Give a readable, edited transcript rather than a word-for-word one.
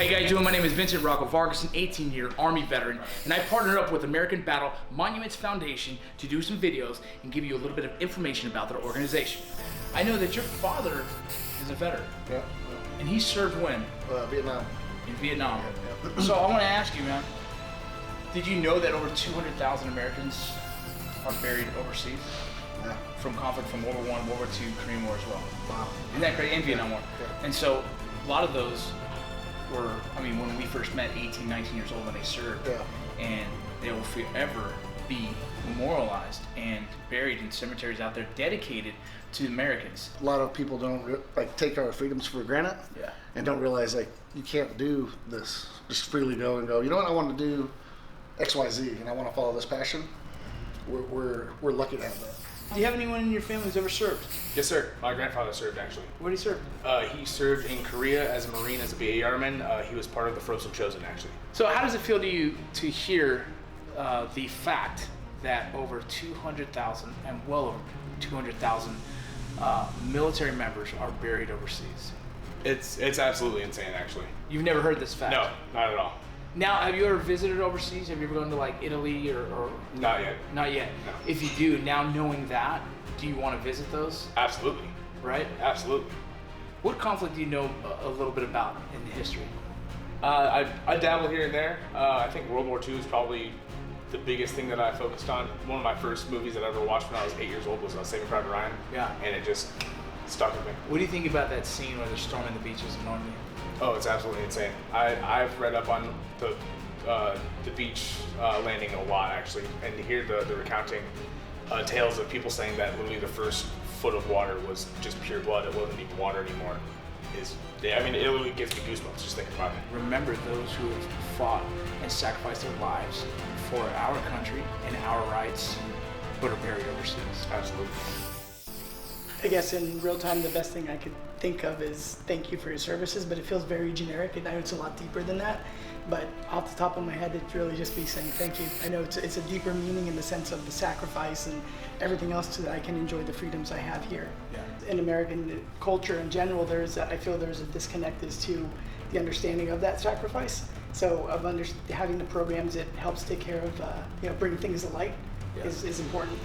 How you guys doing? My name is Vincent Rocco, Vargas, an 18-year Army veteran, and I partnered up with American Battle Monuments Foundation to do some videos and give you a little bit of information about their organization. I know that your father is a veteran. Yeah. And he served when? Vietnam. In Vietnam. Yeah. So I want to ask you, man, did you know that over 200,000 Americans are buried overseas? Yeah. From conflict from World War I, World War II, Korean War as well. Wow. Isn't that great? And Vietnam War. Yeah. And so a lot of those were, I mean, when we first met, 18, 19 years old when they served, and they will forever be memorialized and buried in cemeteries out there dedicated to Americans. A lot of people don't take our freedoms for granted, and don't realize you can't do this. Just freely go and go. You know what? I want to do X, Y, Z, and I want to follow this passion. We're lucky to have that. Do you have anyone in your family who's ever served? Yes, sir. My grandfather served, actually. Where did he serve? He served in Korea as a Marine, as a BA airman. He was part of the Frozen Chosen, actually. So how does it feel to you to hear the fact that over 200,000 and well over 200,000 military members are buried overseas? It's absolutely insane, actually. You've never heard this fact? No, not at all. Now, have you ever visited overseas? Have you ever gone to Italy or? Not yet. Not yet. No. If you do, now knowing that, do you want to visit those? Absolutely. Right? Absolutely. What conflict do you know a little bit about in the history? I dabble here and there. I think World War II is probably the biggest thing that I focused on. One of my first movies that I ever watched when I was 8 years old was Saving Private Ryan. Yeah. And it just stuck with me. What do you think about that scene where they're storming the beaches in Normandy? Oh, it's absolutely insane. I've read up on the beach landing a lot, actually, and to hear the recounting tales of people saying that literally the first foot of water was just pure blood. It wasn't even water anymore. It literally gives me goosebumps just thinking about it. Remember those who have fought and sacrificed their lives for our country and our rights, but are buried overseas. Absolutely. I guess in real time, the best thing I could think of is thank you for your services, but it feels very generic, and I know it's a lot deeper than that. But off the top of my head, it'd really just be saying thank you. I know it's a deeper meaning in the sense of the sacrifice and everything else so that I can enjoy the freedoms I have here. Yeah. In American culture in general, I feel there's a disconnect as to the understanding of that sacrifice. So having the programs that helps take care of, bring things to light is important.